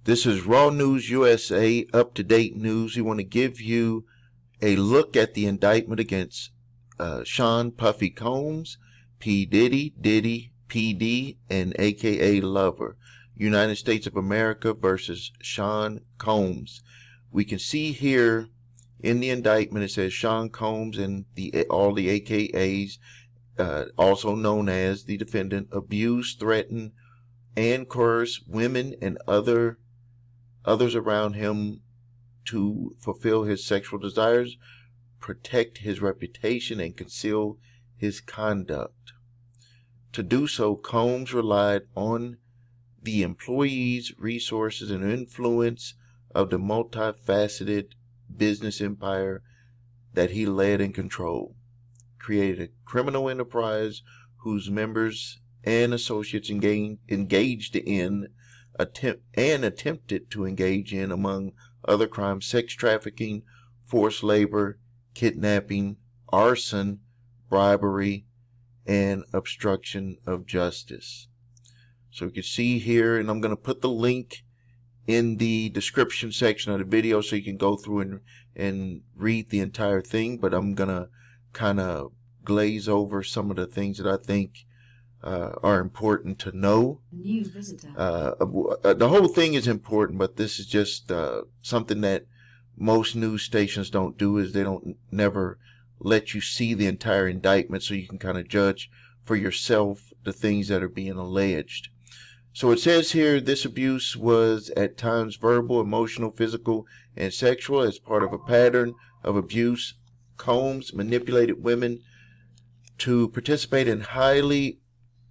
This is Raw News USA, up-to-date news. We want to give you a look at the indictment against Sean Puffy Combs, P. Diddy, PD, and AKA Lover. United States of America versus Sean Combs. We can see here in the indictment it says Sean Combs and all the AKAs, also known as the defendant, abused, threatened, and coerced women and others around him to fulfill his sexual desires, protect his reputation, and conceal his conduct. To do so, Combs relied on the employees, resources, and influence of the multifaceted business empire that he led and controlled, created a criminal enterprise whose members and associates engaged in attempted to engage in, among other crimes, sex trafficking, forced labor, kidnapping, arson, bribery, and obstruction of justice. So you can see here, and I'm going to put the link in the description section of the video so you can go through and read the entire thing, but I'm going to kind of glaze over some of the things that I think are important to know. New visitor. The whole thing is important, but this is just something that most news stations don't do, is they don't never let you see the entire indictment so you can kind of judge for yourself the things that are being alleged. So it says here, this abuse was at times verbal, emotional, physical, and sexual. As part of a pattern of abuse, Combs manipulated women to participate in highly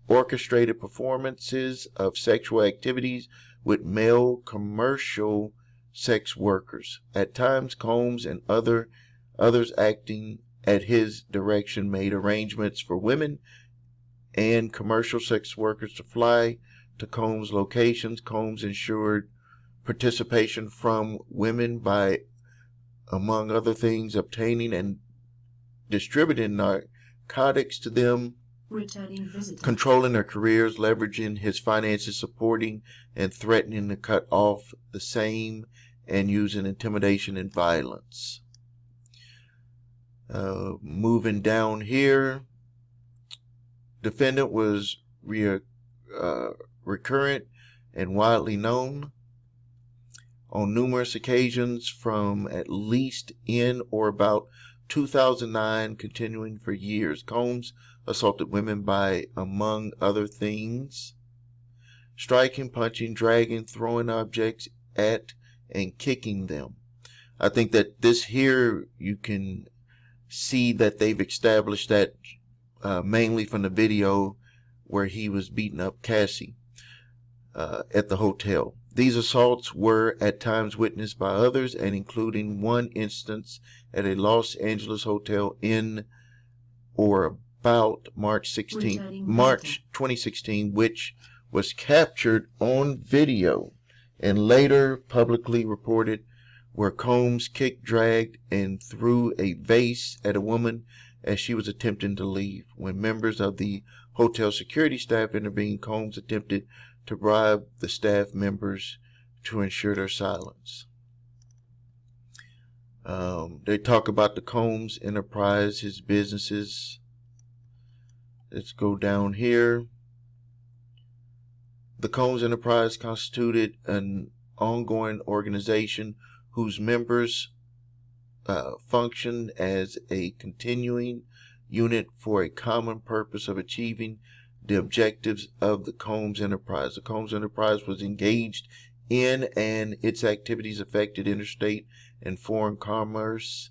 orchestrated performances of sexual activities with male commercial sex workers. At times, Combs and others acting at his direction made arrangements for women and commercial sex workers to fly to Combs' locations. Combs ensured participation from women by, among other things, obtaining and distributing narcotics to them, controlling their careers, leveraging his finances, supporting and threatening to cut off the same, and using intimidation and violence. Moving down here, defendant was recurrent and widely known on numerous occasions from at least in or about 2009, continuing for years. Combs assaulted women by, among other things, striking, punching, dragging, throwing objects at, and kicking them. I think that this here, you can see that they've established that mainly from the video where he was beating up Cassie at the hotel. These assaults were at times witnessed by others, and including one instance at a Los Angeles hotel in or about March 2016, which was captured on video and later publicly reported, where Combs kicked, dragged, and threw a vase at a woman as she was attempting to leave. When members of the hotel security staff intervened, Combs attempted to bribe the staff members to ensure their silence. They talk about the Combs enterprise, his businesses. Let's go down here. The Combs enterprise constituted an ongoing organization whose members functioned as a continuing unit for a common purpose of achieving the objectives of the Combs enterprise. The Combs enterprise was engaged in, and its activities affected interstate and foreign commerce.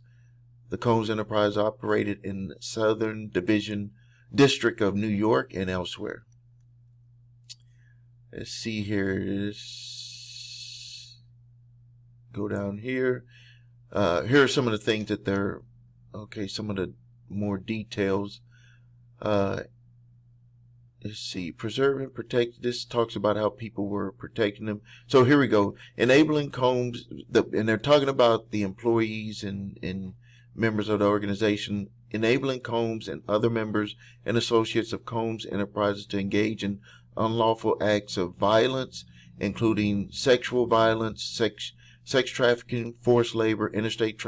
The Combs enterprise operated in the Southern District of New York and elsewhere. Let's see here. Go down here. Here are some of the things that they're, some of the more details. Let's see, preserve and protect. This talks about how people were protecting them. So here we go. Enabling Combs, and they're talking about the employees and members of the organization, enabling Combs and other members and associates of Combs enterprises to engage in unlawful acts of violence including sexual violence, sex trafficking, forced labor, interstate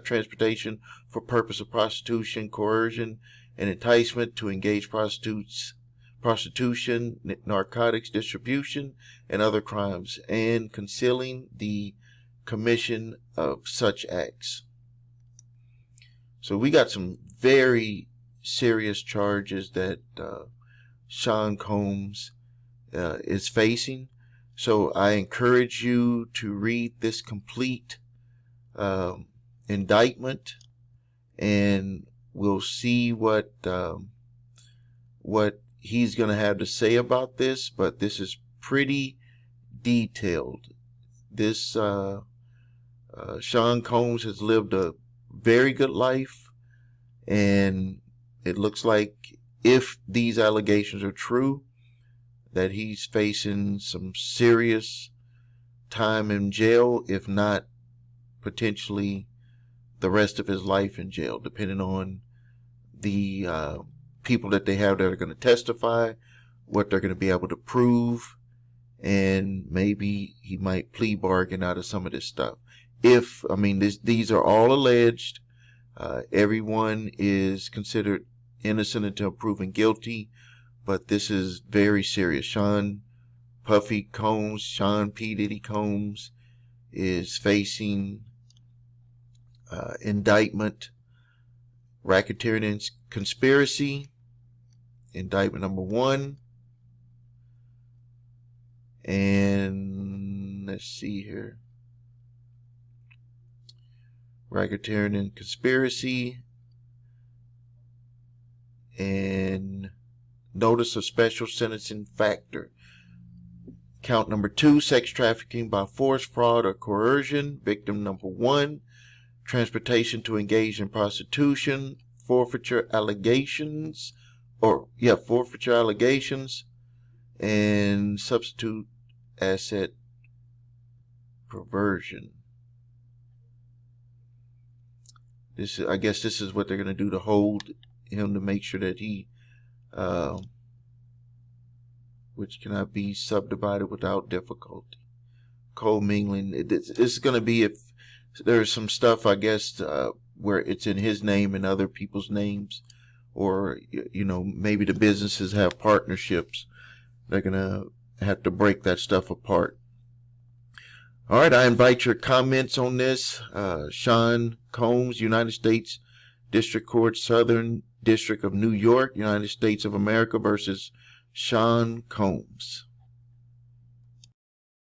transportation for purpose of prostitution, coercion, and enticement to engage prostitution, narcotics distribution, and other crimes, and concealing the commission of such acts. So we got some very serious charges that Sean Combs is facing. So I encourage you to read this complete indictment, and we'll see what he's going to have to say about this. But this is pretty detailed. This Sean Combs has lived a very good life, and it looks like, if these allegations are true, that he's facing some serious time in jail, if not potentially the rest of his life in jail, depending on the people that they have that are going to testify, what they're going to be able to prove, and maybe he might plea bargain out of some of this stuff. These are all alleged. Everyone is considered innocent until proven guilty, but this is very serious. Sean P. Diddy Combs is facing indictment, racketeering and conspiracy, indictment number 1. And let's see here. Racketeering and conspiracy, and notice of special sentencing factor. Count number 2, sex trafficking by force, fraud, or coercion. Victim number 1, transportation to engage in prostitution, forfeiture allegations, and substitute asset perversion. I guess this is what they're going to do to hold him, to make sure that he, which cannot be subdivided without difficulty. Co-mingling. It's going to be, if there's some stuff, I guess, where it's in his name and other people's names, or, maybe the businesses have partnerships. They're going to have to break that stuff apart. All right, I invite your comments on this. Sean Combs, United States District Court, Southern District of New York, United States of America versus Sean Combs.